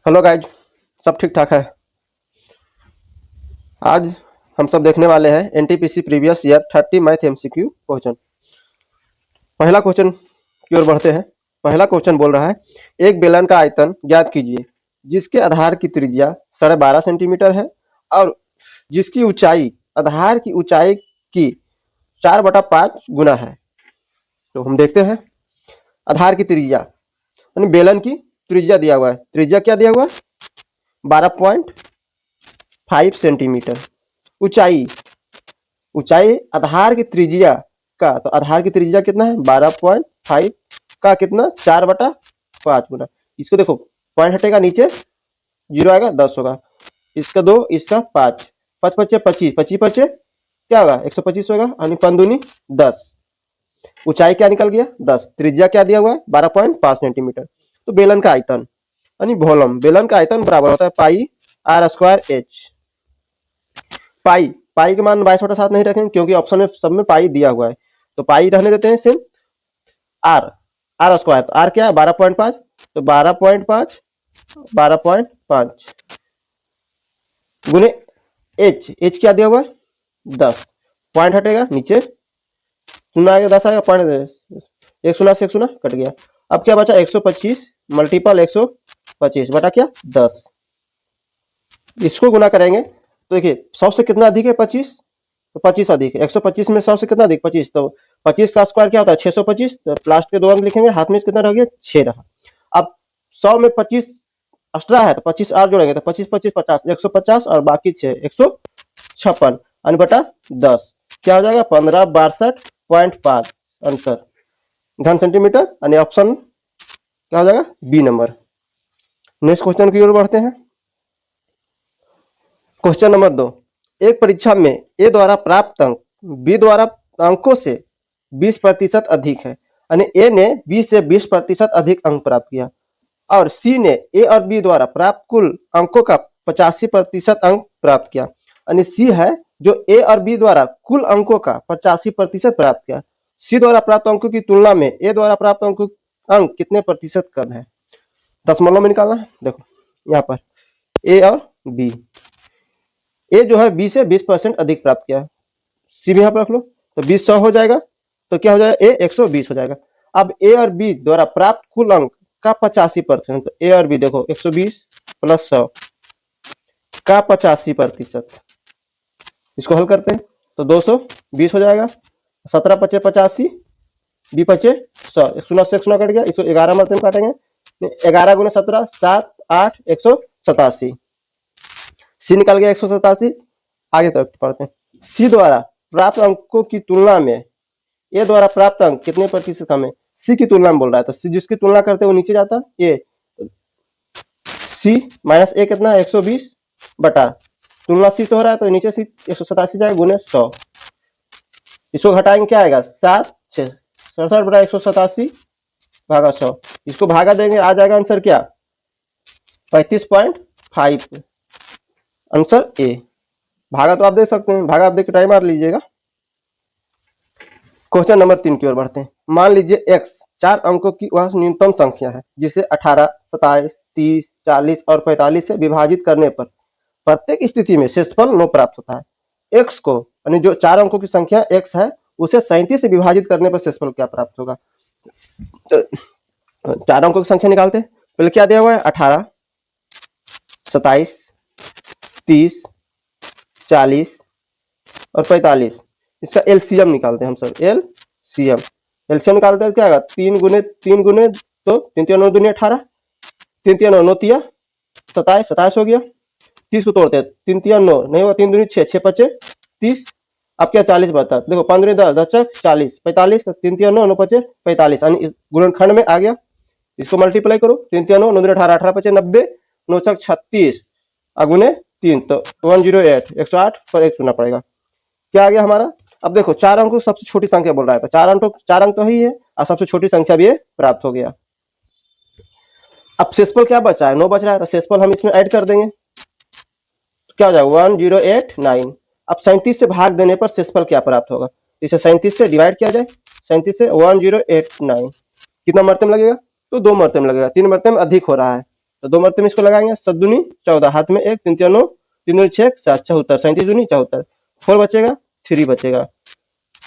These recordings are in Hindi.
हेलो गाइज, सब ठीक ठाक है। आज हम सब देखने वाले हैं NTPC previous year 30 math MCQ question. पहला क्वेश्चन की ओर बढ़ते हैं। पहला क्वेश्चन बोल रहा है, एक बेलन का आयतन ज्ञात कीजिए जिसके आधार की त्रिज्या 12.5 सेंटीमीटर है और जिसकी ऊंचाई आधार की ऊंचाई की 4/5 गुना है। तो हम देखते हैं आधार की त्रिज्या यानी बेलन की त्रिज्या दिया हुआ है। त्रिज्या क्या दिया हुआ है? 12.5 सेंटीमीटर। ऊंचाई आधार की त्रिज्या का, तो आधार की त्रिज्या कितना है? 12.5 का कितना? 4/5 गुना। इसको देखो, पॉइंट हटेगा, नीचे जीरो आएगा, 10 होगा। इसका 2, इसका 5, 5 पचे 25, 25 पचे क्या होगा? 125 होगा। यानी 5 दूनी 10। ऊंचाई क्या निकल गया? 10। त्रिज्या क्या दिया हुआ है? 12.5 सेंटीमीटर। तो बेलन का आयतन यानी वॉल्यूम, बेलन का आयतन बराबर होता है पाई आर स्क्वायर एच। पाई के मान 22/7 नहीं रखेंगे क्योंकि ऑप्शन में सब में पाई दिया हुआ है, तो पाई रहने देते हैं सेम। आर स्क्वायर, तो आर क्या है? 12.5, तो 12.5 गुने एच क्या दिया हुआ है? 10। पॉइंट हटेगा, नीचे शून्य आएगा, 10 आएगा, पॉइंट एक शून्य से एक शून्य कट गया। अब क्या बचा? 125 मल्टीपल 125 बटा क्या? 10। इसको गुना करेंगे तो देखिए 100 से कितना अधिक है? 25, तो 25 अधिक है। 125 में 100 से कितना अधिक? 25, तो 25 का स्क्वायर क्या होता है? 625। तो लास्ट के 2 अंक लिखेंगे, हाथ में कितना रह गया? 6 रहा। अब 100 में 25 एक्स्ट्रा है तो 25 और जोड़ेंगे तो 25 25 50, 150 और बाकी 6 156 यानी बटा 10 क्या हो जाएगा? 1562.5 आंसर घन सेंटीमीटर। यानी ऑप्शन क्या हो जाएगा? B number. नेक्स्ट क्वेश्चन की ओर बढ़ते हैं। क्वेश्चन नंबर 2, एक परीक्षा में ए द्वारा प्राप्त अंक बी द्वारा अंकों से 20% अधिक है, यानी ए ने बी से 20% अधिक अंक प्राप्त किया और सी ने ए और बी द्वारा प्राप्त कुल अंकों का 85% अंक प्राप्त किया। यानी सी है जो ए और बी द्वारा कुल अंकों का 85% प्राप्त किया। सी द्वारा प्राप्त अंकों की तुलना में ए द्वारा प्राप्त अंक कितने प्रतिशत कम है? दशमलव में निकालना है। देखो यहाँ पर ए और बी, ए जो है बी से 20% अधिक प्राप्त किया है, सी भी यहाँ पर रख लो, तो 20 100 हो जाएगा, तो क्या हो जाएगा? ए 120 हो जाएगा। अब ए और बी द्वारा प्राप्त कुल अंक का 85%, तो ए और बी देखो 120 प्लस 100 का 85%, इसको हल करते हैं तो 220 हो जाएगा। 17 पचे 85, बी पचे 100, 100 से 100 कट गया, इसको 11 मरतबे काटेंगे, 11 गुना 17 7 8 187, सी निकल गया 187। आगे तक पढ़ते हैं। सी द्वारा प्राप्त अंकों की तुलना में ए द्वारा प्राप्त अंक कितने प्रतिशत कम है? सी की तुलना में बोल रहा है, तो सी जिसकी तुलना करते हैं वो नीचे जाता है। ए सी माइनस ए कितना है? 120 बटा तुलना सी से हो रहा है तो नीचे सी 187 जाएगा गुने 100। इसको घटाएंगे क्या आएगा? 7 6 67 बटा 187 भागा 100। इसको भागा देंगे, आ जाएगा आंसर क्या? 35.5 आंसर ए। भागा तो आप देख सकते हैं, भागा आप देख के टाइम मार लीजिएगा। क्वेश्चन नंबर 3 की ओर बढ़ते हैं। मान लीजिए x 4 अंकों की वह न्यूनतम संख्या है जिसे 18 27 30 40 और 45 से विभाजित करने पर प्रत्येक स्थिति में शेषफल 9 प्राप्त होता है। x को यानी जो 4 अंकों की संख्या x है उसे 37 से विभाजित करने पर शेषफल क्या प्राप्त होगा? 4 अंकों की संख्या निकालते हैं। पहले क्या दिया हुआ है? 18 27 30 40 और 45। इसका एलसीएम निकालते हैं हम सर। एलसीएम निकालते हैं, क्या आएगा? 3 गुने तो 3 3 9 दूनी 18, 3 3 9 तिया 27 हो गया। 30 को तोड़ते हैं, 3 3 9 नहीं होगा, 3 दूनी 6 6 पचे 30। अब क्या 40 बचता है? देखो 5 दूनी 10 10 40 45, तो 3 3 9 9 पचे 45 यानी गुणनखंड में आ गया। इसको मल्टीप्लाई करो, 3 3 9 9 दूनी 18 18 पचे 90 9 छक 36 अगुने 3 तो 108 108 पर 1 चुनना पड़ेगा। क्या आ गया हमारा? अब देखो 4 अंक सबसे छोटी संख्या बोल रहा है, तो 4 अंक तो ही है और सबसे छोटी संख्या भी प्राप्त हो गया। अब शेषफल क्या बच रहा है? 9 बच रहा है, तो शेषफल हम इसमें ऐड कर देंगे, तो क्या हो जाएगा? 1089। अब 37 से भाग देने पर शेषफल क्या प्राप्त होगा? इसे 37 से डिवाइड किया जाए, 37 से 1089 कितना मरतबे लगेगा? तो 2 मरतबे लगेगा, 3 मरतबे अधिक हो रहा है, तो 2 मरते में इसको लगाएंगे, 7 दूनी 14, हाथ में 1, 3 3 9, 3 दूनी 6, 7 74, 37 दूनी 74, 4 बचेगा, 3 बचेगा,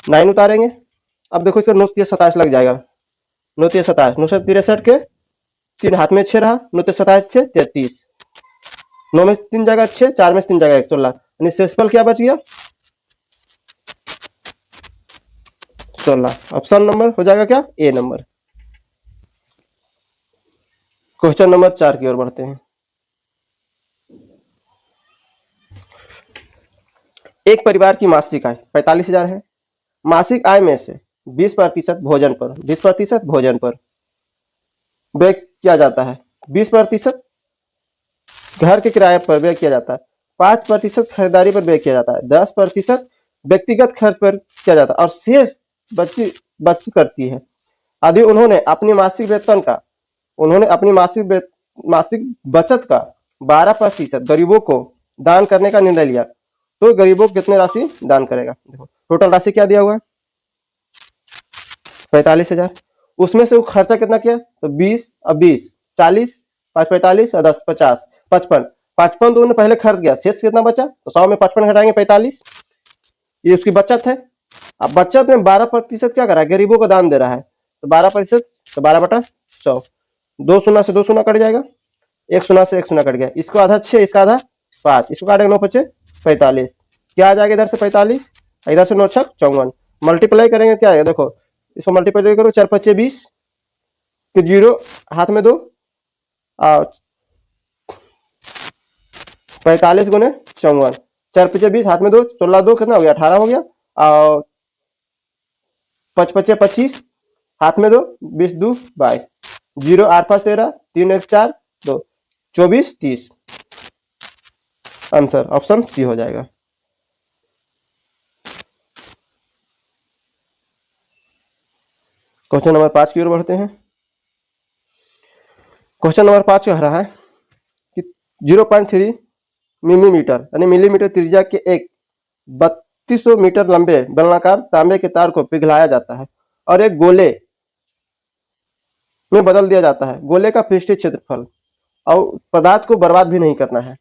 9 उतारेंगे। अब देखो इसका 9 3 27 लग जाएगा, 9 3 27, 9 से 63 के 3 हाथ में 6 रहा, 9 3 27 6 33, 9 में 3 जगह 6, 4 में 3 जगह 16, यानी शेषफल क्या बच गया 16। ऑप्शन नंबर हो जाएगा क्या ए नंबर। क्वेश्चन नंबर 4 की ओर बढ़ते हैं। एक परिवार की मासिक आय 45,000 है। मासिक आय में से 20% भोजन पर व्यय किया जाता है, 20% घर के किराए पर व्यय किया जाता है, 5% खरीदारी पर व्यय किया जाता है, 10% व्यक्तिगत खर्च पर किया जाता है और शेष बची करती है। यदि उन्होंने अपनी मासिक बचत का 12% गरीबों को दान करने का निर्णय लिया, तो गरीबों को कितने राशि दान करेगा। देखो टोटल राशि क्या दिया हुआ है 45,000, उसमें से वो खर्चा कितना किया तो 20, अब 20, 40, 5 45 और 10 50, 55, 55 तो उन्होंने पहले खर्च किया, शेष कितना बचा तो 100 में 55 घटाएंगे 45, ये उसकी बचत है। अब बचत में 12% क्या करा है गरीबों को दान दे रहा है, तो 12% तो 12/100, 2 शून्य से 2 शून्य कट जाएगा, 1 शून्य से 1 शून्य कट गया, इसको आधा 6, इसका आधा 5, इसको काटेंगे 9 5 45, क्या आ जाएगा इधर से 45, इधर से 9 6 54, मल्टीप्लाई करेंगे क्या आएगा देखो, इसको मल्टीप्लाई करो 4 5 20, तो 0 हाथ में 2, 45 गुने 54, 4 5 20 हाथ में 2, 16 2 कितना हो गया 18 हो गया, और 5 5 25 हाथ में 2, 20 2 22, 0 8 5 13, 3 1 4 2, 24 30, आंसर ऑप्शन सी हो जाएगा। क्वेश्चन नंबर 5 की ओर बढ़ते हैं। क्वेश्चन नंबर 5 कह रहा है कि 0.3 मिलीमीटर यानी मिलीमीटर त्रिज्या के एक 3200 मीटर लंबे बेलनाकार तांबे के तार को पिघलाया जाता है और एक गोले में बदल दिया जाता है। गोले का पृष्ठीय क्षेत्रफल और पदार्थ को बर्बाद भी नहीं करना है।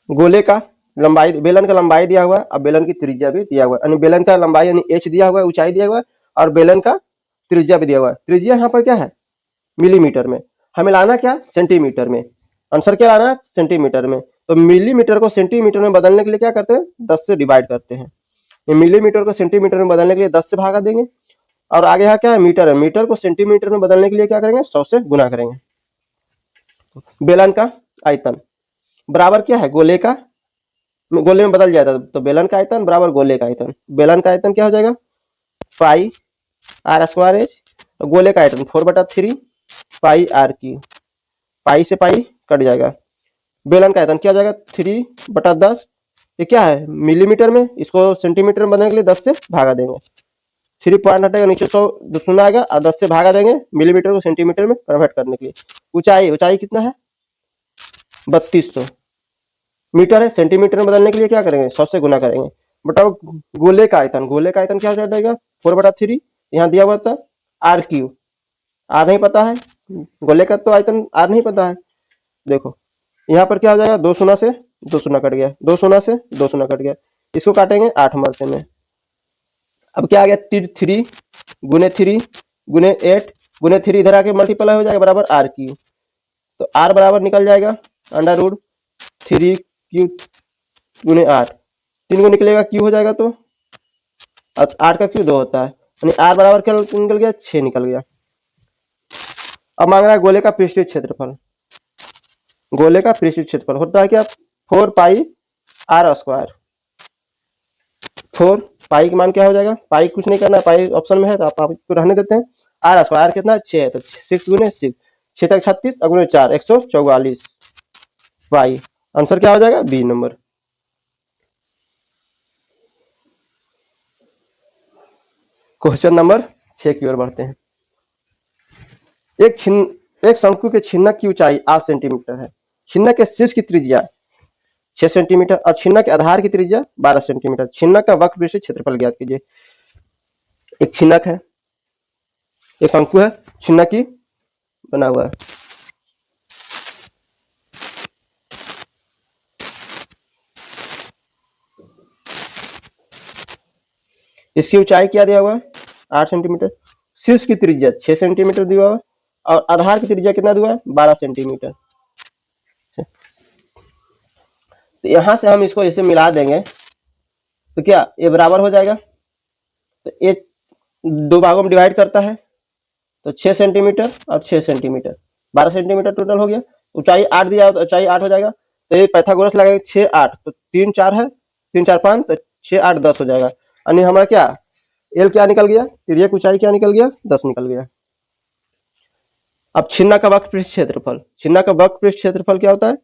गोले का लंबाई, बेलन का लंबाई दिया हुआ है, अब बेलन की त्रिज्या भी दिया हुआ है, यानी बेलन का लंबाई यानी h दिया हुआ है, ऊंचाई दिया हुआ है, और बेलन का त्रिज्या भी दिया हुआ है। त्रिज्या यहाँ पर क्या है मिलीमीटर में, हमें लाना क्या सेंटीमीटर में, आंसर क्या लाना सेंटीमीटर में। तो मिलीमीटर को सेंटीमीटर में बदलने के लिए क्या करते हैं 10 से डिवाइड करते हैं, मिलीमीटर को सेंटीमीटर में बदलने के लिए 10 से भागा देंगे, और आगे यहाँ क्या है मीटर है, मीटर को सेंटीमीटर में बदलने के लिए क्या करेंगे 100 से गुना करेंगे। बेलन का आयतन बराबर क्या है गोले का, गोले में बदल जाता है तो बेलन का आयतन बराबर गोले का आयतन, बेलन का आयतन क्या हो जाएगा पाई आर स्क्वायर एच, गोले का आयतन 4/3 पाई आर की, पाई से पाई कट जाएगा, बेलन का आयतन क्या हो जाएगा 3/10, ये क्या है मिलीमीटर में, इसको सेंटीमीटर में बदलने के लिए 10 से भागा देंगे, 3 पॉइंट हटेगा नीचे 100 शून्य आएगा और 10 से भागा देंगे मिलीमीटर को सेंटीमीटर में कन्वर्ट करने के लिए। ऊंचाई कितना है 3200 मीटर है, सेंटीमीटर में बदलने के लिए क्या करेंगे 100 से गुना करेंगे। बताओ गोले का आयतन क्या हो जाएगा 4/3, यहाँ दिया हुआ था आर क्यू, आर नहीं पता है, गोले का तो आयतन आर नहीं पता है, देखो यहाँ पर क्या हो जाएगा 2 शून्य से 2 शून्य कट गया, 2 शून्य से 2 शून्य कट गया, इसको काटेंगे 8 मरते में, अब क्या आ गया 3 गुने 3 गुने 8 गुने 3 इधर आके मल्टीप्लाई हो जाएगा बराबर आर क्यू, तो आर बराबर निकल जाएगा √3 क्यू गुने 8, 3 को निकलेगा क्यू हो जाएगा, तो 8 का क्यू 2 होता है, यानी आर बराबर क्या निकल गया 6 निकल गया। अब मांग रहा है गोले का पृष्ठीय क्षेत्रफल, गोले का पृष्ठीय क्षेत्रफल होता है क्या 4 पाई आर स्क्वायर, 4 पाई का मान क्या हो जाएगा, पाई कुछ नहीं करना है, पाई ऑप्शन में है तो आप आपको रहने देते हैं, आर स्क्वायर कितना 6 है तो 6 गुने 6, 6 तक 36 गुने 4 144 पाई, आंसर क्या हो जाएगा बी नंबर। क्वेश्चन नंबर 6 की ओर बढ़ते हैं। एक शंकु के छिन्नक की ऊंचाई 8 सेंटीमीटर है, छिन्नक के शीर्ष की त्रिज्या 6 सेंटीमीटर और छिन्नक के आधार की त्रिज्या 12 सेंटीमीटर, छिन्नक का वक्र पृष्ठ क्षेत्रफल ज्ञात कीजिए। एक छिन्नक है, एक शंकु है, छिन्ना की बना हुआ है। इसकी ऊंचाई क्या दिया हुआ है? 8 सेंटीमीटर। शीर्ष की त्रिज्या 6 सेंटीमीटर दिया हुआ है और आधार की त्रिज्या कितना दिया हुआ है? 12 सेंटीमीटर। तो यहां से हम इसको ऐसे मिला देंगे तो क्या ये बराबर हो जाएगा? तो ये दो भागों में डिवाइड करता है तो 6 सेंटीमीटर और 6 सेंटीमीटर, 12 सेंटीमीटर टोटल हो गया। ऊंचाई 8 दिया हो तो ऊंचाई 8 हो जाएगा। तो ये पाइथागोरस लगाएंगे 6 8 तो 3 4 है, 3 4 5 तो 6 8 10 हो जाएगा। यानी हमारा क्या एल क्या निकल गया? तिर्यक की ऊंचाई क्या निकल गया? 10 निकल गया। अब छिन्ना का वक्र पृष्ठ क्षेत्रफल, छिन्ना का वक्र पृष्ठ क्षेत्रफल क्या होता है?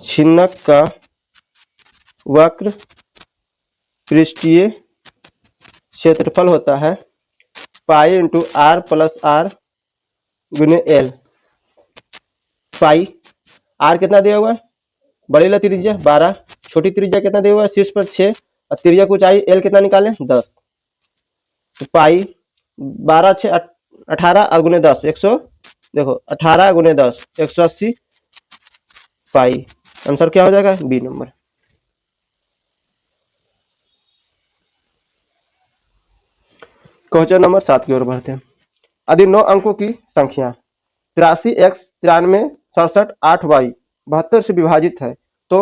छिन्नक का वक्र पृष्ठीय क्षेत्रफल होता है pi into r plus r गुने एल। पाई आर कितना दिया हुआ है? बड़ी वाला त्रिज्या 12, छोटी त्रिज्या कितना दिया हुआ है? शीर्ष पर 6 और तिर्यक ऊंचाई एल कितना निकालें? 10। तो पाई 12 6 18 और गुने 10 100, देखो 18 गुने 10 180 पाई। आंसर क्या हो जाएगा? B number. क्वेश्चन नंबर 7 की ओर बढ़ते हैं। यदि 9 अंकों की संख्या 83 x 93 67 8 y 72 से विभाजित है तो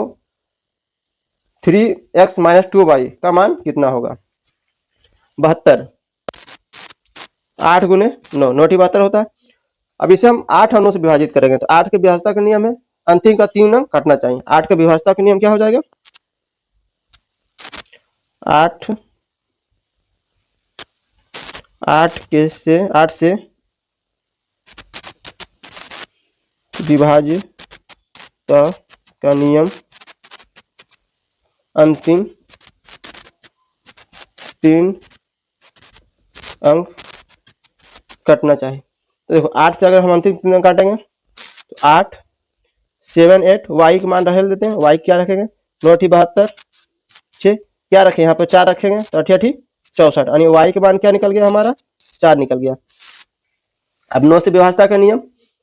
3x माइनस 2y का मान कितना होगा? 72 8 गुने 9 9 72 होता है। अब इसे हम 8 और 9 से विभाजित करेंगे तो 8 के विभाजता का नियम है अंतिम का 3 अंक कटना चाहिए। 8 के विभाजता का नियम क्या हो जाएगा? 8 8 से विभाजित का नियम अंतिम 3 अंक कटना चाहिए। तो देखो 8 से अगर हम अंतिम 3 अंक काटेंगे तो 8 7 8 y का मान रख देते हैं। y क्या रखेंगे? 9 72 6 क्या रखें? यहाँ पे 4 रखेंगे तो 8 8 64 यानी y के मान क्या निकल गया हमारा? 4 निकल गया। अब 9 से विभाजता का नियम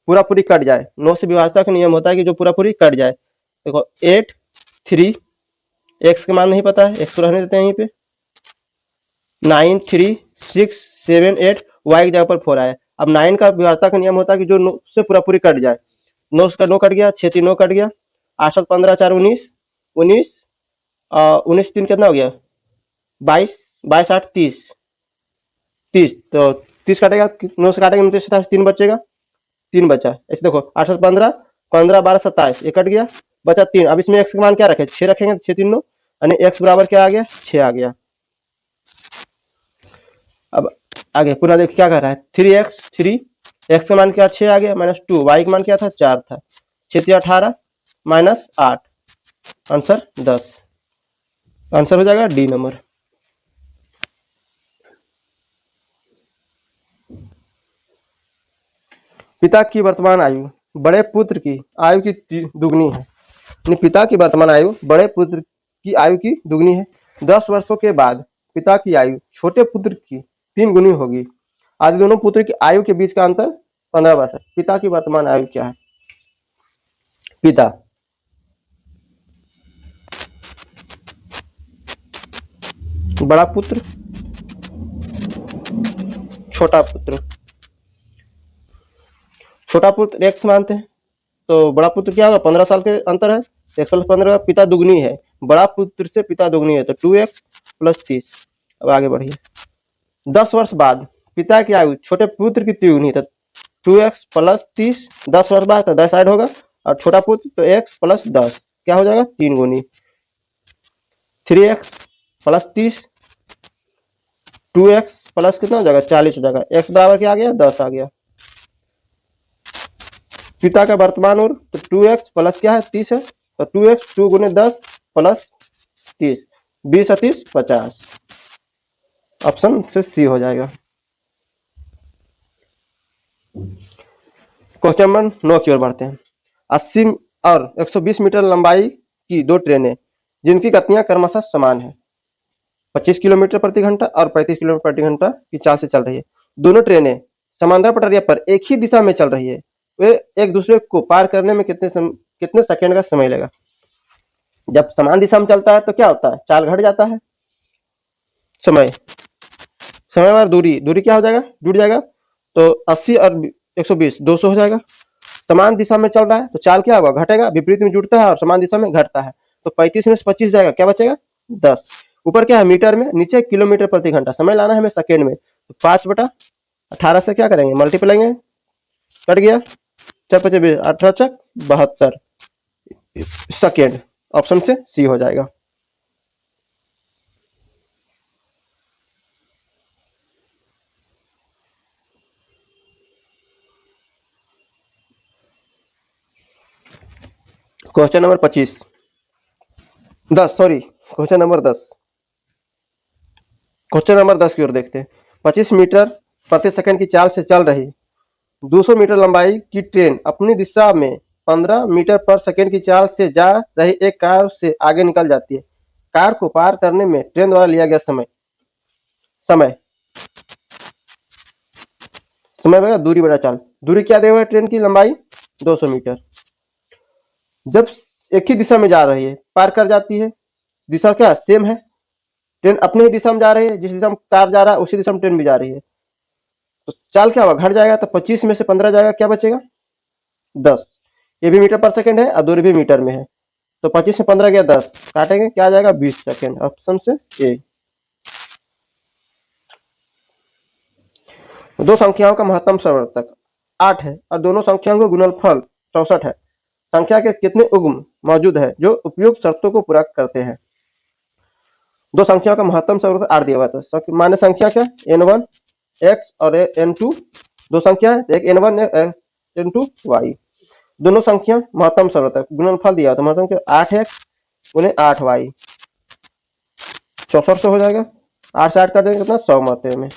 पूरा पूरी कट जाए। 9 से विभाजता का नियम होता है कि जो पूरा पूरी कट जाए। देखो 8 3 x का मान नहीं पता है, x को रहने देते हैं यहीं पे। 9 3 6 7 8 y की जगह पर 4 आया। अब 9 का विभाजता का नियम होता है कि जो 9 से पूरा पूरी कट जाए। 9 का 9 कट गया, 6 3 9 कट गया, 8 7 15 4 19 19 19 3 कितना हो गया? 22 22 8 30 30 तो 30 काटेगा 9 से काटेगा 29 27 3 बचेगा, 3 बचा। ऐसे देखो 8 7 15 15 12 27 ये कट गया, बचा 3। अब इसमें x का मान क्या रखे? 6 रखेंगे तो 6 3 9 यानी x बराबर क्या आ गया? 6 आ गया। अब आगे पूरा देख क्या कर रहा है? 3x 3 x का मान क्या? 6 आ गया माइनस 2 y का मान क्या था? 4 था। 6 3 18 माइनस 8 आंसर 10। आंसर हो जाएगा डी नंबर। पिता की वर्तमान आयु बड़े पुत्र की आयु की दुगनी है। पिता की वर्तमान आयु बड़े पुत्र की आयु की दुगनी है। 10 वर्षों के बाद पिता की आयु छोटे पुत्र की 3 गुनी होगी। आदि दोनों पुत्र की आयु के बीच का अंतर 15 वर्ष है। पिता की वर्तमान आयु क्या है? पिता बड़ा पुत्र छोटा पुत्र, छोटा पुत्र x मानते हैं तो बड़ा पुत्र क्या होगा? 15 साल के अंतर है, 115 पिता दुगनी है, बड़ा पुत्र से पिता दुगनी है तो 2x प्लस 30। अब आगे बढ़िए। 10 वर्ष बाद पिता की आयु छोटे पुत्र की तिगुनी तो 2x प्लस 30, 10 वर्ष बाद तो 10 ऐड होगा और छोटा पुत्र तो x प्लस 10 क्या हो जाएगा? 3 गुनी। 3x प्लस 30 2x प्लस कितना हो जाएगा? 40 हो जाएगा। x बराबर क्या आ गया? 10 आ गया। पिता का वर्तमान और तो 2x प्लस क्या है? 30 है तो 2x 2 गुने 10 प्लस 30 20 और 30 50। ऑप्शन से सी हो जाएगा। क्वेश्चन नंबर 9 की ओर बढ़ते हैं। 80 और 120 मीटर लंबाई की दो ट्रेनें जिनकी गतियां क्रमशः समान है। 25 किलोमीटर प्रति घंटा और 35 किलोमीटर प्रति घंटा की चाल से चल रही है। दोनों ट्रेनें समांतर पटरिया पर एक ही दिशा में चल रही है। वे एक दूसरे को पार करने में कितने सेकंड का समय लगेगा? जब समान दिशा में चलता है तो क्या होता है, चाल घट जाता है, समय समय और दूरी क्या हो जाएगा, जुड़ जाएगा। तो 80 और 120 200 हो जाएगा। समान दिशा में चल रहा है तो चाल क्या होगा, घटेगा, विपरीत में जुड़ता है और समान दिशा में घटता है। तो 35 में से 25 जाएगा, क्या बचेगा, 10। ऊपर क्या है मीटर में, नीचे किलोमीटर प्रति घंटा, समय लाना है हमें सेकेंड में। तो 5/18 से क्या करेंगे, मल्टीप्लाई, कट गया, 4×5 = 18×4 = 72 सेकेंड। ऑप्शन से सी हो जाएगा। Question number 25 10 sorry question number 10 question number 10 की ओर देखते हैं। 25 मीटर प्रति सेकंड की चाल से चल रही 200 मीटर लंबाई की ट्रेन अपनी दिशा में 15 मीटर पर सेकंड की चाल से जा रही एक कार से आगे निकल जाती है। कार को पार करने में ट्रेन द्वारा लिया गया समय समय समय बता, दूरी बटा चाल। दूरी क्या देगा, ट्रेन की लंबाई 200 मीटर। जब एक ही दिशा में जा रही है, पार कर जाती है, दिशा क्या सेम है, ट्रेन अपनी ही दिशा में जा रही है, जिस दिशा में कार जा रहा है उसी दिशा में ट्रेन भी जा रही है। तो चाल क्या होगा, घट जाएगा। तो 25 में से 15 जाएगा, क्या बचेगा, 10। ये भी मीटर पर सेकंड है और दूरी भी मीटर में है। तो 25 में 15 गया 10, काटेंगे, क्या आ जाएगा, 20 सेकंड। ऑप्शन से ए। दो संख्याओं का महत्तम समवर्तक 8 है और दोनों संख्याओं का गुणनफल 64 है। संख्या के कितने उग्म मौजूद है जो उपयुक्त शर्तों को पूरा करते हैं? दो संख्याओं का महत्तम समवर्तक 8 दिया हुआ था। मान्य संख्या क्या, n1 x और n2 दो संख्या है, एक n1 n2 y। दोनों संख्या महत्तम समवर्तक, गुणनफल दिया तो महत्तम 8x × 8y 64 से हो जाएगा। 8 से 8 कर देंगे कितना, 100 मरते में।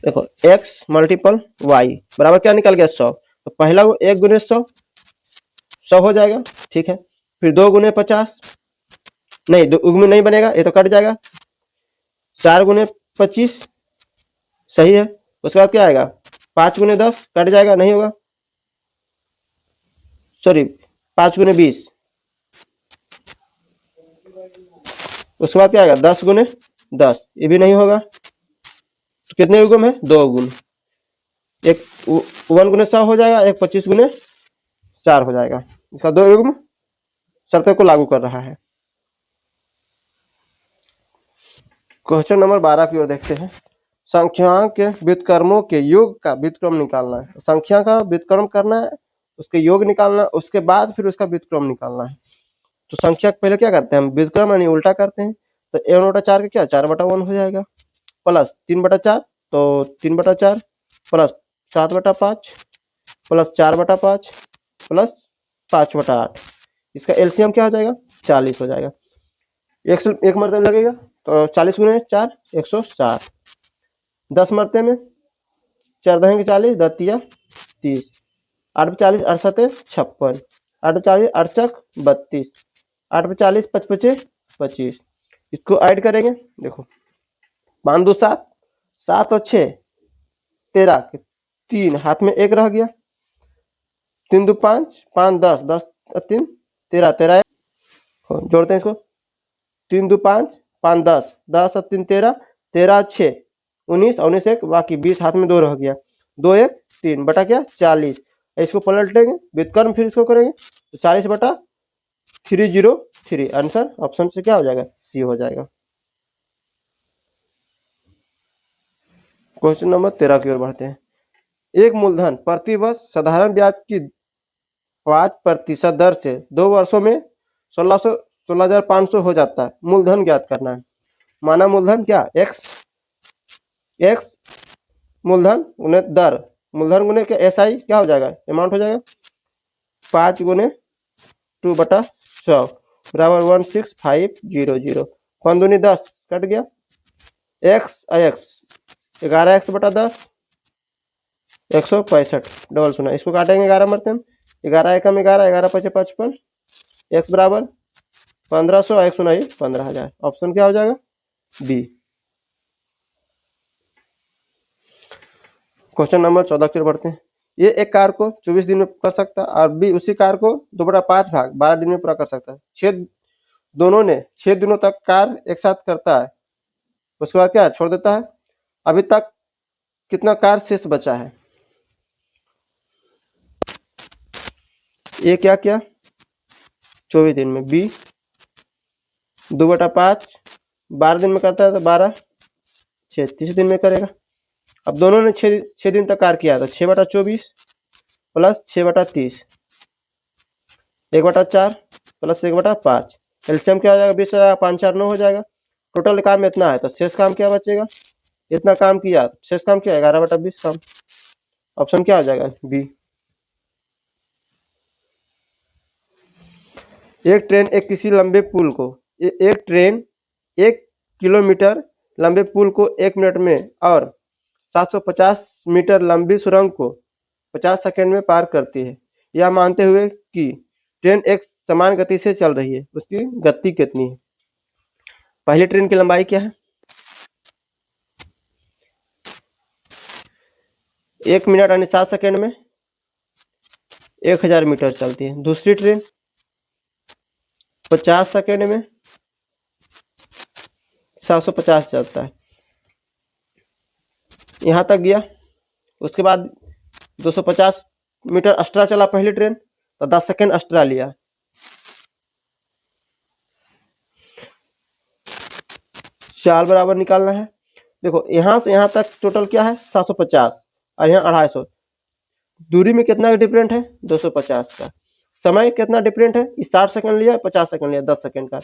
देखो x मल्टीपल y बराबर क्या निकल गया, 100। तो पहला वो 1 × 100 100 हो जाएगा, ठीक है। फिर 2 × 50 नहीं, दो उग्म नहीं बनेगा, ये तो कट जाएगा। 4 × 25 सही है। उसके बाद क्या आएगा, 5 × 10 कट जाएगा, नहीं होगा, सॉरी 5 × 20। उसके बाद क्या आएगा, 10 × 10, ये भी नहीं होगा। तो कितने उगम है, 2 उगम। एक 1 × 100 हो जाएगा, एक 25 × 4 हो जाएगा। इसका 2 युग्म शर्तों को लागू कर रहा है। क्वेश्चन नंबर 12 की ओर देखते हैं। संख्याओं के व्युत्क्रमों के योग का व्युत्क्रम निकालना है। संख्या का व्युत्क्रम करना है, उसके योग निकालना, उसके बाद फिर उसका व्युत्क्रम निकालना है। तो संख्या पहले क्या करते हैं, हम व्युत्क्रम यानी उल्टा करते हैं। तो a1/4 का क्या, 4/1 हो जाएगा, प्लस 3/4 तो 3/4 प्लस 7/5 प्लस 4/5 प्लस 5/8। इसका एलसीएम क्या हो जाएगा, 40 हो जाएगा। एक मरतबे लगेगा तो 40 × 4 160। 10 मरते में 4 दहेंगे 40, 10 30, 8 40 68 56, 8 40 अड़चक 32, 8 40 55 25। इसको ऐड करेंगे, देखो 5 2 7, 7 और 6 13, 3 हाथ में 1 रह गया, 3 2 5, 5 10, 10 और 3 13, 13 जोड़ते हैं इसको, 3 2 5, 5 10, 10 और 3 13, 13 6 19 और 19 1 बाकी 20 हाथ में 2 रह गया, 2 1 3 बटा क्या 40। इसको पलट लेंगे व्युत्क्रम, फिर इसको करेंगे तो 40/303। आंसर ऑप्शन से क्या हो जाएगा, सी हो जाएगा। क्वेश्चन नंबर 13 की ओर बढ़ते हैं। एक मूलधन प्रतिवर्ष साधारण ब्याज की 5% दर से 2 वर्षों में 16,500 हो जाता है। मूलधन ज्ञात करना है। माना मूलधन क्या, एक्स मूलधन गुने दर, मूलधन गुने क्या एसआई क्या हो जाएगा, अमाउंट हो जाएगा 5 × 2/100 बराबर 16500। 5 दूनी 10 कट गया, एक्स 11x/10 165 डबल 0। इसको काटेंगे 11 मरते हैं, 11 एकम 11, 11 5 55, एक्स बराबर 1500, 1 सुनाई 15,000। ऑप्शन क्या हो जाएगा, बी। क्वेश्चन नंबर 14 की ओर बढ़ते हैं। ए एक कार्य को 24 दिन में कर सकता है और बी उसी कार्य को 2/5 भाग 12 दिन में पूरा कर सकता है। दोनों ने 6 दिनों तक कार्य एक साथ करता है, उसके बाद क्या छोड़ देता है। अभी तक कितना कार्य शेष बचा है। ए क्या किया 24 दिन में, बी 2/5 12 दिन में करता है तो 12 6 30 दिन में करेगा। अब दोनों ने 6 दिन तक कार्य किया तो 6/24 प्लस 6/30 1/4 प्लस 1/5 एलसीएम क्या हो जाएगा 20 हो जाएगा, 5 4 9 हो जाएगा। टोटल काम इतना है तो शेष काम क्या बचेगा, इतना काम किया शेष काम क्या 11/20 काम। ऑप्शन क्या हो जाएगा बी। एक ट्रेन एक किसी लंबे पुल को एक ट्रेन 1 किलोमीटर लंबे पुल को 1 मिनट में और 750 मीटर लंबी सुरंग को 50 सेकंड में पार करती है, यह मानते हुए कि ट्रेन एक समान गति से चल रही है, उसकी गति कितनी है। पहली ट्रेन की लंबाई क्या है 1 मिनट यानी 7 सेकंड में 1000 मीटर चलती है। दूसरी ट्रेन 50 सेकंड में 750 चलता है, यहाँ तक गया। उसके बाद 250 मीटर एक्स्ट्रा चला पहली ट्रेन तो 10 सेकंड एक्स्ट्रा लिया। चाल बराबर निकालना है। देखो यहाँ से यहाँ तक टोटल क्या है 750 और यहाँ 250, दूरी में कितना डिफरेंट है 250 का। समय कितना डिफरेंट है, 60 सेकंड लिया 50 सेकंड लिया, 10 सेकंड का।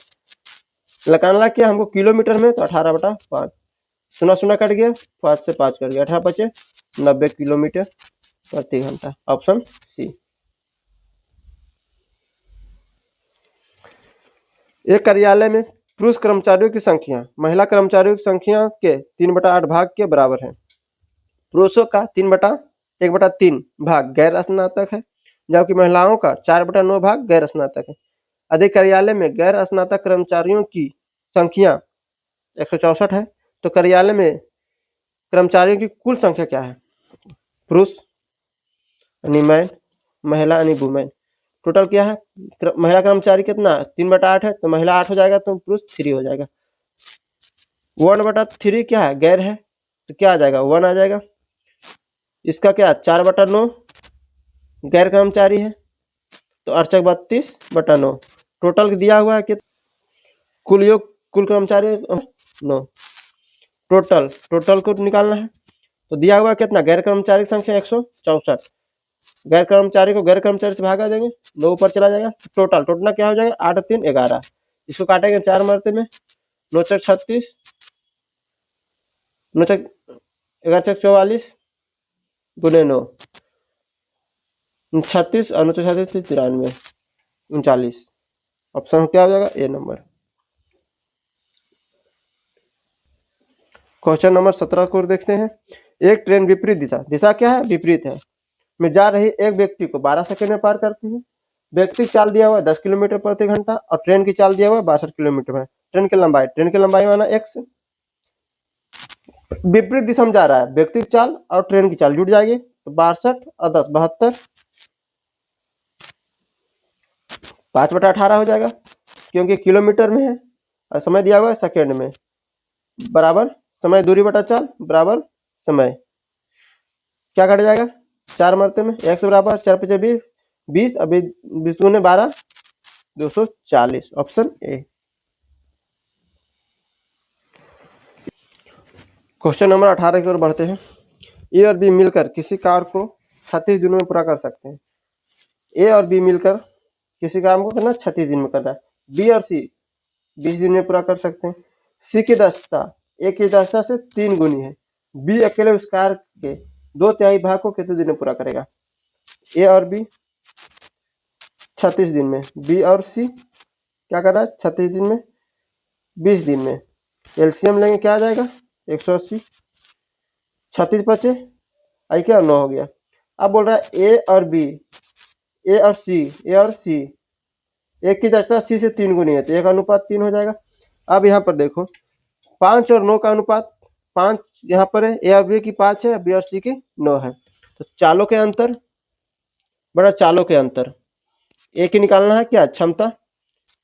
लगाना क्या हमको किलोमीटर में तो 18/5 सुना सुना कट गया, 5 से 5 कट गया, 18 बचे 90 किलोमीटर प्रति घंटा। Option C. एक कार्यालय में पुरुष कर्मचारियों की संख्या महिला कर्मचारियों की संख्या के 3/8 भाग के बराबर है। पुरुषों का 1/3 भाग गैर स्नातक है, जबकि महिलाओं का 4/9 भाग गैर स्नातक है। अधिक कार्यालय में गैर स्नातक कर्मचारियों की संख्या 164 है, तो कार्यालय में कर्मचारियों की कुल संख्या क्या है। पुरुष यानी मैन, महिला यानी वुमेन। टोटल क्या है महिला कर्मचारी कितना 3/8 है, तो महिला 8 हो जाएगा तो पुरुष 3 हो जाएगा। 1/3 क्या है गैर है, तो क्या आ जाएगा 1 आ जाएगा। इसका क्या 4/9 गैर कर्मचारी है, तो अर्चक 32/9। टोटल दिया हुआ है कि कुल योग कुल कर्मचारी 9। टोटल को निकालना है तो दिया हुआ कितना गैर कर्मचारी की संख्या 164। गैर कर्मचारी को गैर कर्मचारी से भागा देंगे 9 ऊपर चला जाएगा। टोटल क्या हो जाएगा 8 3 11। इसको काटेंगे 4 मरते में 9 चक 36 9 चक 11 चक 44 गुने 9 36 और 9 चक 36 93 39। ऑप्शन क्या हो जाएगा ए नंबर। क्वेश्चन नंबर 17 को देखते हैं। एक ट्रेन विपरीत दिशा क्या है विपरीत है में जा रही एक व्यक्ति को 12 सेकंड में पार करती है। व्यक्ति चाल दिया हुआ 10 किलोमीटर प्रति घंटा और ट्रेन की चाल दिया हुआ 62 किलोमीटर है। ट्रेन की लंबाई माना x। विपरीत दिशा में जा रहा है, व्यक्ति की चाल और ट्रेन की चाल जुड़ जाएगी तो 62 और 10 72 5/18 हो जाएगा, क्योंकि किलोमीटर में है और समय दिया हुआ है सेकेंड में। बराबर समय दूरी बटा चाल बराबर समय, क्या कट जाएगा 4 मरते में x बराबर 4 × 5 = 20 अभी 20 × 12 240। Option A. क्वेश्चन नंबर 18 की ओर बढ़ते हैं। ए और बी मिलकर किसी कार्य को 36 दिनों में पूरा कर सकते हैं। ए और बी मिलकर किसी काम को करना 36 दिन में करना है। बी और सी 20 दिन में पूरा कर सकते हैं। सी की दक्षता ए की दक्षता से 3 गुनी है। बी अकेले उस कार्य के 2/3 भाग को कितने दिन में पूरा करेगा। ए और बी 36 दिन में, बी और सी क्या कर रहा है 36 दिन में 20 दिन में। एलसीएम लेंगे क्या आ जाएगा 180, 36 बचे आई क्या 9 हो गया। अब बोल रहा है ए और बी ए और सी एक की दक्षता सी से 3 गुनी है तो 1:3 हो जाएगा। अब यहाँ पर देखो 5 और 9 का अनुपात, 5 यहाँ पर है, ए और बी की 5 है, बी और सी की 9 है। तो चालों के अंतर बड़ा चालों के अंतर, ए की निकालना है क्या क्षमता,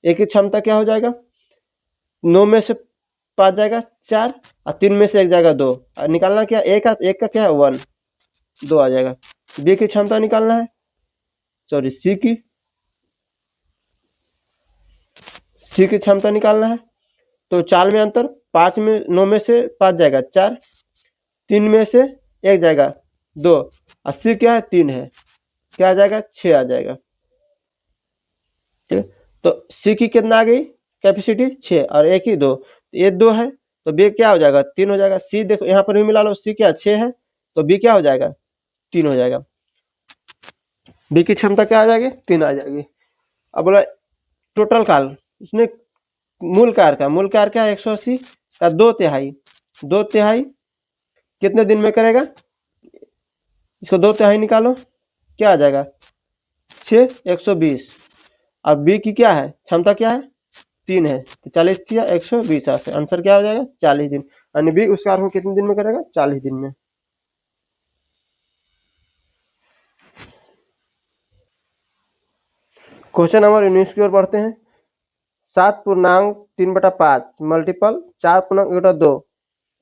ए की क्षमता क्या हो जाएगा, 9 में से 5 जाएगा 4 और 3 में से 1 जाएगा 2, और निकालना क्या एक का क्या है 1, 2 आ जाएगा। बी की क्षमता निकालना है, सॉरी सी की क्षमता निकालना है। तो चाल में अंतर, 5 में 9 में से 5 जाएगा 4, 3 में से 1 जाएगा 2, और सी क्या है 3 है, क्या आ जाएगा 6 आ जाएगा। ठीक है, तो सी की कितना आ गई कैपेसिटी 6 और ए की 2, ये 2 है तो बी क्या हो जाएगा 3 हो जाएगा। सी देखो यहाँ पर भी मिला लो, सी क्या 6 है तो बी क्या हो जाएगा 3 हो जाएगा। बी की क्षमता क्या आ जाएगी 3 आ जाएगी। अब बोला टोटल काल, इसमें मूल कार क्या 180 का 2/3, 2/3 कितने दिन में करेगा, इसको 2/3 निकालो क्या आ जाएगा 6, 120। अब बी की क्या है क्षमता क्या है 3 है, तो 40 किया 120 से आंसर क्या हो जाएगा 40 दिन, यानी बी उस कार्य को कितने दिन में करेगा 40 दिन में। क्वेश्चन नंबर 19 की ओर बढ़ते हैं। 7.3/5 मल्टीपल 4.2,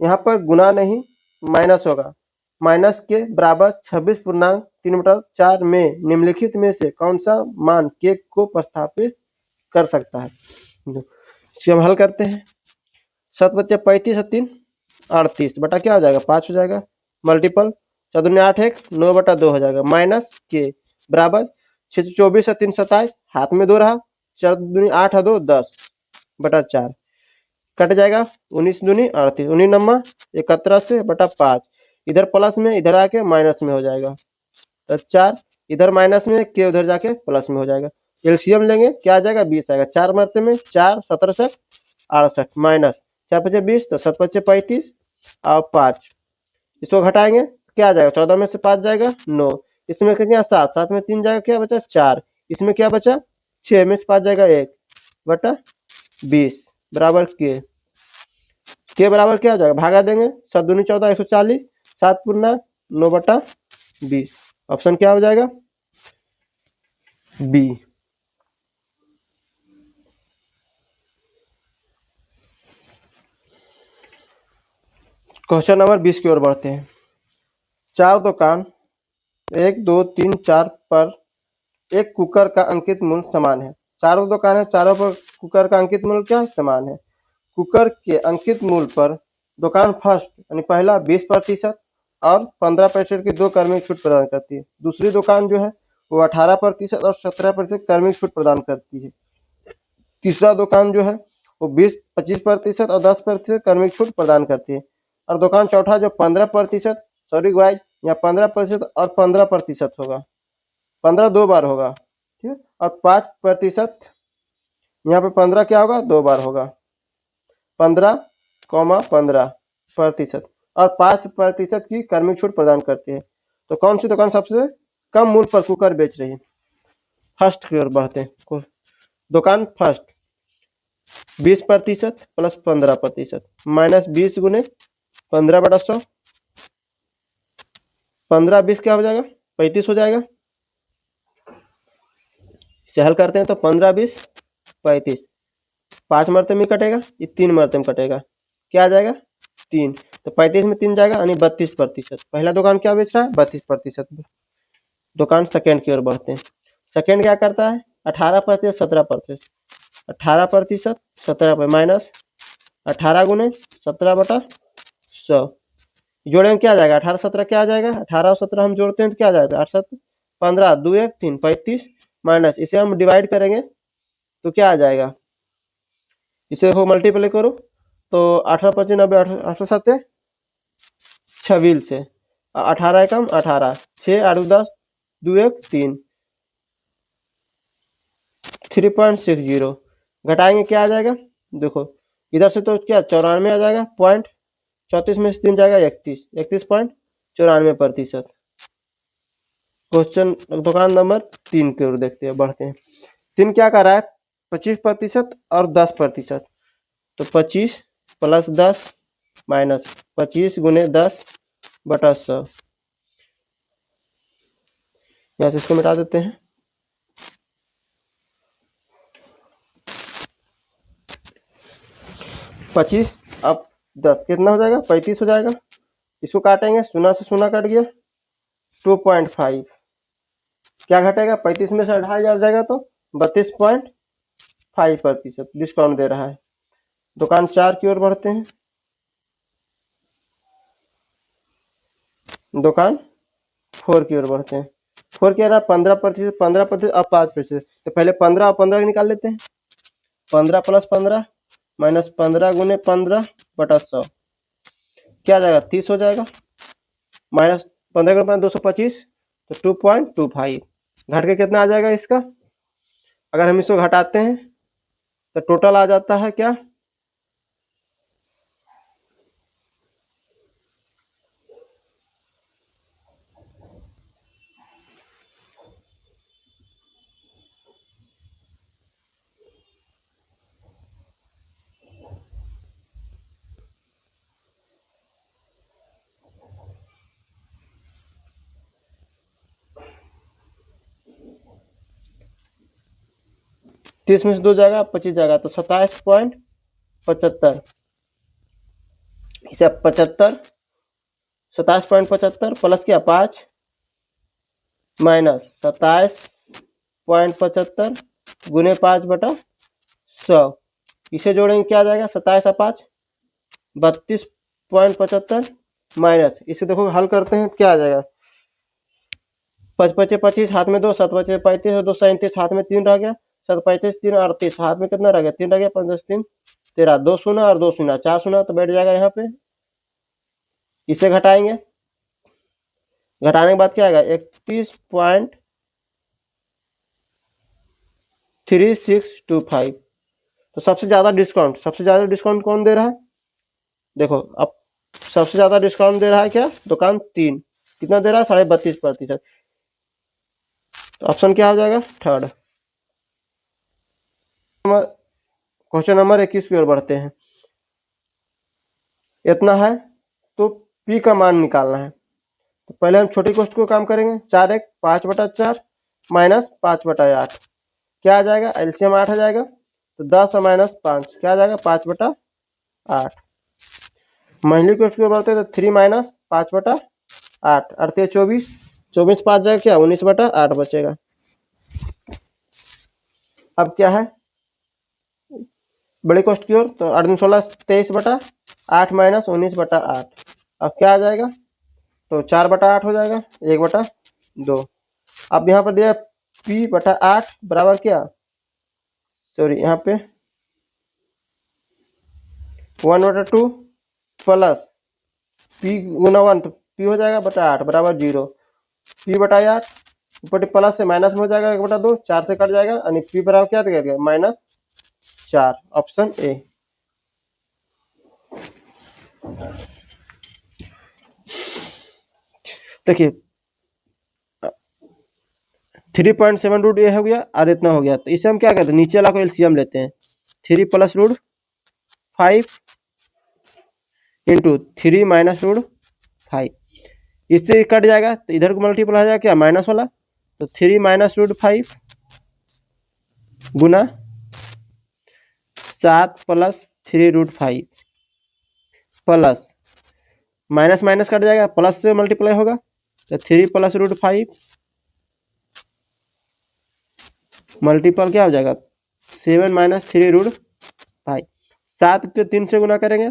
यहाँ पर गुना नहीं माइनस होगा, माइनस के बराबर 26.3/4 में निम्नलिखित में से कौन सा मान के को प्रतिस्थापित कर सकता है। इसको हम हल करते हैं। 7 बच्चे 35 और 3 38 बटा क्या हो जाएगा 5 हो जाएगा, मल्टीपल 4 8 1 9/2 हो जाएगा, माइनस के बराबर 6 24 और 3 27, हाथ में 2 रहा, 4 दूनी 8 और 2 10/4 कट जाएगा, 19 दूनी 38, 19 नंबर 71 से बटा 5, इधर प्लस में इधर आके माइनस में हो जाएगा, तो 4 इधर माइनस में के उधर जाके प्लस में हो जाएगा। एलसीएम लेंगे क्या आ जाएगा 20 आएगा, 4 मरते में 4 17 से 68 माइनस 4 पचे 20 तो 7 पचे 35 और 5, इसको घटाएंगे क्या आ जाएगा 14 में से 5 जाएगा 9, इसमें कितना 7, 7 में 3 जाएगा क्या बचा 4, इसमें क्या बचा 6 में से 5 जाएगा 1/20 बराबर के बराबर क्या हो जाएगा भागा देंगे 7 दूनी 14 140, 7 पूर्णा 9/20, ऑप्शन क्या हो जाएगा बी। क्वेश्चन नंबर 20 की ओर बढ़ते हैं। 4 दुकान 1 2 3 4 पर एक कुकर का अंकित मूल्य समान है। चारों दुकान है, चारों पर कुकर का अंकित मूल्य क्या है समान है। कुकर के अंकित मूल्य पर दुकान फर्स्ट यानी पहला 20% और 15% की 2 कार्मिक छूट प्रदान करती है। दूसरी दुकान जो है वो 18% और 17% कार्मिक छूट प्रदान करती है। तीसरा दुकान जो है वो 20-25% और 10% कार्मिक छूट प्रदान करती है। और दुकान चौथा जो 15%, सॉरी गाइस यहाँ 15% और 15% होगा, 15 2 बार होगा, ठीक है, और 5% यहाँ पे 15 क्या होगा 2 बार होगा, 15,15% और 5% की कार्मिक छूट प्रदान करती है। तो कौन सी दुकान सबसे कम मूल्य पर कुकर बेच रही है। फर्स्ट की ओर बढ़ते हैं। दुकान फर्स्ट 20% प्लस 15% माइनस 20 गुने 15/100, 15 20 क्या हो जाएगा 35 हो जाएगा। इसे हल करते हैं तो 15 20 35, 5 मरतबे में कटेगा, ये 3 मरतबे में कटेगा, क्या आ जाएगा 3, तो 35 में 3 जाएगा यानी 32%। पहला दुकान क्या बेच रहा है 32%। दुकान सेकेंड की ओर बढ़ते हैं। सेकेंड क्या करता है 18% 17%, 18% 17 माइनस 18 गुने 17/100, जोड़े में क्या आ जाएगा 18 17 क्या आ जाएगा, 18 और 17 हम जोड़ते हैं तो क्या आ जाएगा 8 7 15 2 1 3 35 माइनस इसे हम डिवाइड करेंगे तो क्या आ जाएगा, इसे हो मल्टीप्लाई करो तो 18 25 90 8 7 26 से 18 एकम 18 6 8 10 2 1 3 3.60 घटाएंगे क्या आ जाएगा, देखो इधर से तो क्या 94 आ जाएगा, पॉइंट 34 में से 3 जाएगा 31.94%। क्वेश्चन दुकान नंबर 3 की ओर देखते हैं बढ़ते हैं। 3 क्या कर रहा है 25% और 10%, तो 25 प्लस 10 माइनस 25 गुने 10/100। यहाँ से इसको मिटा देते हैं। 25 अब 10 कितना हो जाएगा? 35 हो जाएगा। इसको काटेंगे, 0 से 0 कट गया, 2.5। क्या घटेगा? 35 में से 2.5 जाएगा तो 32.5% डिस्काउंट दे रहा है। दुकान 4 की ओर बढ़ते हैं। दुकान 4 की ओर बढ़ते हैं। 4 क्या रहा? 15%, 15% अब 5%। तो पहले 15 और 15 निकाल लेते हैं। 15 + 15 माइनस 15 गुने 15/100 क्या आ जाएगा? 30 हो जाएगा। माइनस 15 गुने 15 225 तो 2.25 घट के कितना आ जाएगा इसका? अगर हम इसको घटाते हैं तो टोटल आ जाता है क्या? तीस में से 2 जाएगा, 25 जाएगा तो 27.75। इसे 75 27.75 प्लस क्या? 5 माइनस 27.75 गुने 5/100। इसे जोड़ेंगे क्या आ जाएगा? 27 और 5 32.75 माइनस, इसे देखो हल करते हैं क्या आ जाएगा? 5 × 5 = 25, हाथ में 2, 7 × 5 = 35 और 2 37, हाथ में 3 रह गया, 7 × 35 = 3 38, हाथ में कितना रह गया? 3 रह गया, 5 × 10 = 3 13, 2 शून्य और 2 शून्य 4 शून्य तो बैठ जाएगा यहाँ पे। इसे घटाएंगे, घटाने के बाद क्या आएगा? 31.3625। तो सबसे ज्यादा डिस्काउंट कौन दे रहा है? देखो अब सबसे ज्यादा डिस्काउंट दे रहा है क्या? दुकान 3। कितना दे रहा है? 32.5%। तो ऑप्शन क्या हो जाएगा? थर्ड। क्वेश्चन नंबर 21 की ओर बढ़ते हैं। इतना है तो पी का मान निकालना है। तो पहले हम छोटी कोष्ठ को काम करेंगे। 4 1 5/4 माइनस 5/8 क्या आ जाएगा? एलसीएम 8 आ जाएगा तो 10 और माइनस 5 क्या आ जाएगा? 5/8। महीली कोष्ठ की ओर बढ़ते हैं तो 3 माइनस 5/8 अर्थात 24, 24 5 जाएगा क्या? 19/8 बचेगा। अब क्या है बड़ी कोष्ठ की ओर? तो 8 × 16 23/8 माइनस 19/8 अब क्या आ जाएगा? तो 4/8 हो जाएगा, 1/2। अब यहाँ पर दिया p/8 बराबर क्या? सॉरी यहाँ पे 1/2 प्लस p गुना 1 तो p हो जाएगा /8 बराबर 0। p/8 ऊपर प्लस से माइनस में हो जाएगा 1/2, 4 से कट जाएगा यानी p बराबर क्या कर गया? -4। Option A. देखिए 3.7 रूट ए हो गया और इतना हो गया, तो इसे हम क्या कहते हैं? नीचे वाला को एलसीएम लेते हैं। 3 + √5 इंटू 3 माइनस √5 इससे कट जाएगा तो इधर को मल्टीप्लाई हो जाएगा क्या? माइनस वाला, तो 3 माइनस √5 गुना 7 + 3√5 प्लस माइनस माइनस कट जाएगा, प्लस से मल्टीप्लाई होगा तो 3 + √5 मल्टीपल क्या हो जाएगा? 7 - 3√5। 7 को 3 से गुना करेंगे,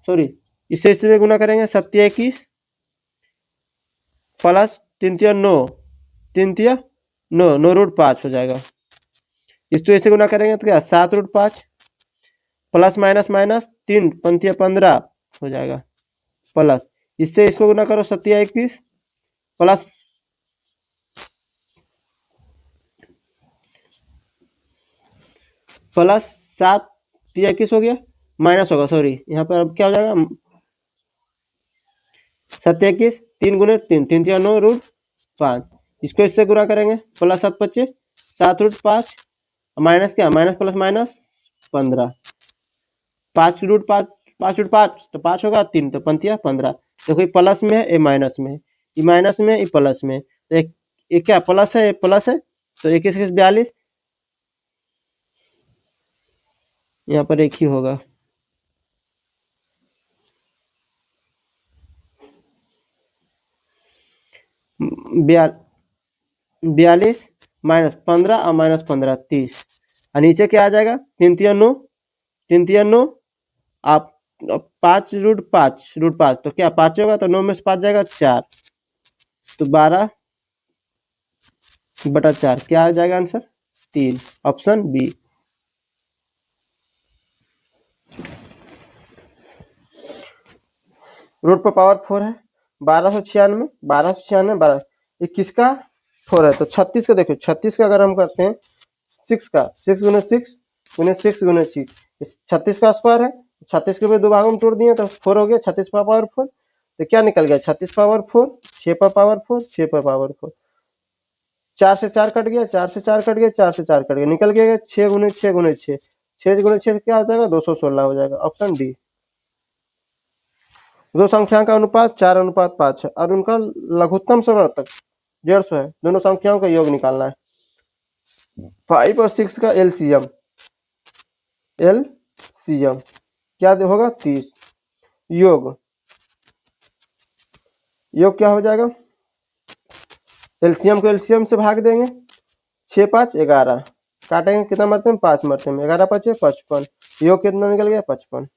सॉरी इससे में गुना करेंगे 7 × 21 प्लस 3 × 9 3 × 9 9√5 हो जाएगा। इसको ऐसे गुना करेंगे तो क्या? 7√5 प्लस माइनस माइनस 3 × 5 = 15 हो जाएगा प्लस इससे इसको गुना करो 7 × 21 प्लस प्लस 7 × 21 हो गया, माइनस होगा, सॉरी यहाँ पर अब क्या हो जाएगा? 7 × 21 3 × 3 3 × 9√5 इसको इससे गुना करेंगे प्लस 7 × 25 7√5 माइनस क्या? माइनस प्लस माइनस 15 5√5 5 रूट 5 तो 5 होगा, 3 तो पंतिया 15। देखो ये प्लस में है, ये माइनस में है, ये माइनस में है, ये प्लस में है। तो एक ये क्या प्लस है, ये प्लस है, तो 21 42, यहाँ पर एक ही होगा। बया 42 माइनस 15 और माइनस 15 30, और नीचे क्या आ जाएगा, 3 तिया 9, 3 तिया 9, आप 5 रूट 5 तो क्या 5 होगा, तो 9 में से 5 जाएगा 4, तो 12/4 क्या आ जाएगा आंसर, 3, ऑप्शन बी। रूट पर पावर 4 है, 1296, 1296 12, ये किसका 4 है, तो 36 का देखो, 36 का अगर हम करते हैं 6 का 6 गुने 6 गुने 6 गुने 6, 36 का स्क्वायर है, 36 के भी दो भागों में तोड़ दिए तो 4 हो गया, 36 पर पावर 4, तो क्या निकल गया, 36 पावर 4, 6 पर पावर 4, 6 पर पावर 4, 4 से 4 कट गया, 4 से 4 कट गया, 4 से 4 कट गया, निकल गया 6 गुने 6 गुने 6, 6 गुने 6 क्या हो जाएगा, 216 हो जाएगा, ऑप्शन डी। दो संख्याओं का अनुपात 4:5 है और उनका लघुत्तम समवर्तक 150 है, दोनों संख्याओं का योग निकालना है। 5 और 6 का एलसीएम क्या होगा, 30, योग क्या हो जाएगा, एलसीएम को एलसीएम से भाग देंगे, 6 5 11, काटेंगे कितना मरते में, 5 मरते में, 11 5 55, योग कितना निकल गया, 55।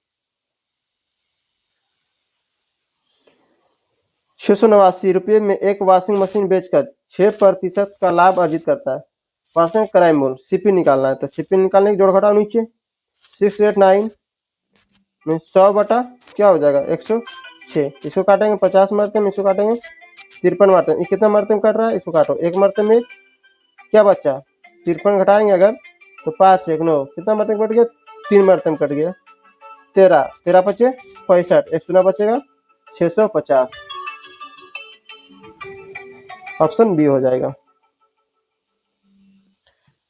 689 रुपये में एक वॉशिंग मशीन बेचकर 6% का लाभ अर्जित करता है। वॉशिंग कराई मोल सीपी निकालना है, तो सीपी निकालने की जोड़ घटाओ नीचे, 689 में 100 बटा क्या हो जाएगा, 106, इसको काटेंगे 50 मरते में, इसको काटेंगे 53 मरते में, कितना मरते में कट रहा है, इसको काटो, एक मरते में क्या बचा, 53 घटाएंगे अगर तो 5 1 9, कितना मरते में कट गया, 3 मरते में कट गया, 13 13 पचे 65, 1 बचेगा 650, ऑप्शन बी हो जाएगा।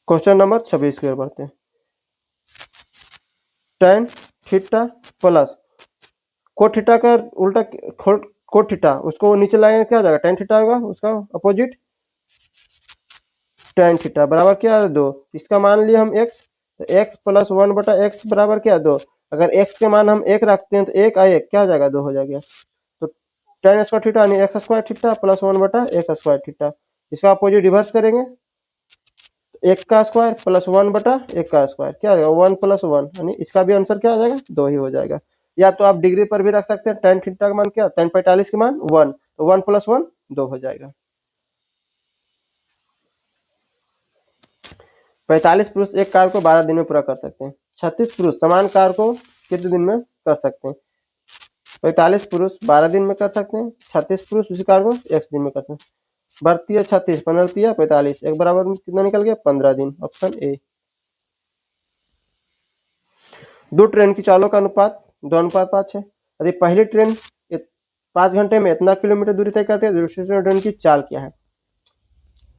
क्वेश्चन नंबर 26 की ओर बढ़ते हैं। tan theta plus cot theta का उल्टा कोट थीटा, उसको नीचे लाएंगे क्या हो जाएगा, tan थीटा होगा, उसका अपोजिट tan थीटा बराबर क्या है, 2, इसका मान लिया हम x, तो x प्लस 1 बटा x बराबर क्या है, 2, अगर x के मान हम 1 रखते हैं तो 1 आ 1 क्या हो जाएगा, 2 हो जाएगा, तो tan स्क्वायर थीटा यानी x स्क्वायर थीटा प्लस 1 बटा x स्क्वायर थीटा, इसका अपोजिट रिवर्स करेंगे, एक का स्क्वायर प्लस 1 बटा एक का स्क्वायर क्या होगा, 1 प्लस 1, यानी इसका भी आंसर क्या आ जाएगा, 2 ही हो जाएगा। या तो आप डिग्री पर भी रख सकते हैं, tan थीटा का मान क्या, tan 45 के मान 1, तो 1 प्लस 1 2 हो जाएगा। 45 पुरुष एक कार्य को 12 दिन में पूरा कर सकते हैं, 36 पुरुष समान कार्य को कितने दिन में कर सकते हैं, 45 पुरुष 12 दिन में कर सकते हैं, 36 पुरुष उसी कार्य को x दिन में करते हैं। बढ़ती है 36, 15 45, एक बराबर में कितना निकल गया, 15 दिन, ऑप्शन ए। दो ट्रेन की चालों का अनुपात 2:5 है, यदि पहली ट्रेन 5 घंटे में इतना किलोमीटर दूरी तय करती है, दूसरी ट्रेन की चाल क्या है,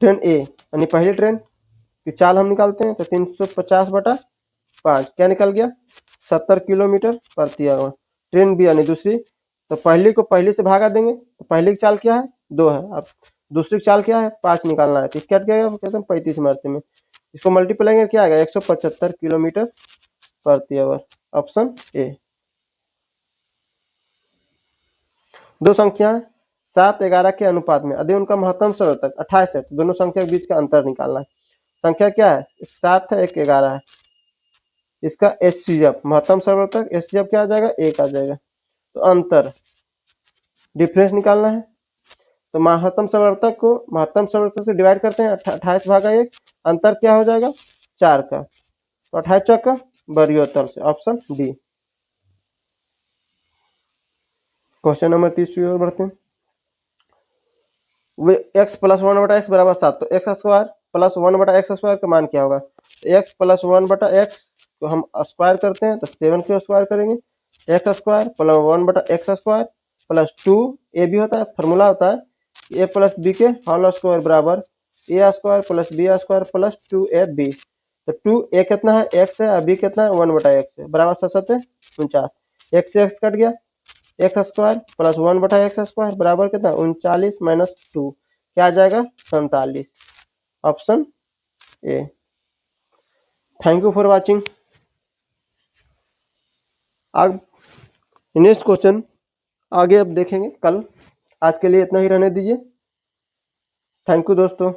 ट्रेन ए यानी पहली ट्रेन की चाल हम निकालते हैं, तो 350 बटा 5 क्या निकल गया, 70 किलोमीटर प्रति आवर। ट्रेन बी यानी दूसरी, तो पहली को पहली से भागा देंगे, तो पहली की चाल क्या है, 2 है, अब दूसरी की चाल क्या है, 5 निकालना है, तो क्या गया, कहते हैं 35 मारते में, इसको मल्टीप्लाई क्या आएगा, 175 किलोमीटर प्रति आवर, ऑप्शन ए। दो संख्या 7 11 के अनुपात में यदि उनका महत्तम समवर्तक 28 है, तो दोनों संख्या के बीच का अंतर निकालना है। संख्या क्या है, 7 है, 1 11 है, इसका एचसीएफ महत्तम समवर्तक एचसीएफ क्या आ जाएगा, 1 आ जाएगा, तो अंतर डिफरेंस निकालना है, तो महत्तम समवर्तक को महत्तम समवर्तक से डिवाइड करते हैं, 28 भागा 1, अंतर क्या हो जाएगा, 4 का, तो 28 चौक का 72 से, ऑप्शन डी। क्वेश्चन नंबर 30 की ओर बढ़ते हैं। वे x प्लस 1 बटा एक्स बराबर 7, तो एक्स स्क्वायर प्लस 1 बटा एक्स स्क्वायर का मान क्या होगा, x प्लस 1 बटा एक्स को हम स्क्वायर करते हैं, तो 7 को स्क्वायर करेंगे, एक्स स्क्वायर प्लस 1 बटा एक्स स्क्वायर प्लस 2 ए भी होता है, फॉर्मूला होता है a प्लस बी के होल स्क्वायर बराबर A square plus B square plus 2ab, तो 2 ए कितना है, x है, और b कितना है, 1 बटा एक्स है, बराबर 7 7 49, एक्स से एक्स कट गया, एक्स स्क्वायर प्लस 1/x² बराबर कितना 39 माइनस 2 क्या आ जाएगा 47 option A. Thank you for watching. अब नेक्स्ट क्वेश्चन आगे अब देखेंगे कल। आज के लिए इतना ही रहने दीजिए। थैंक यू दोस्तों।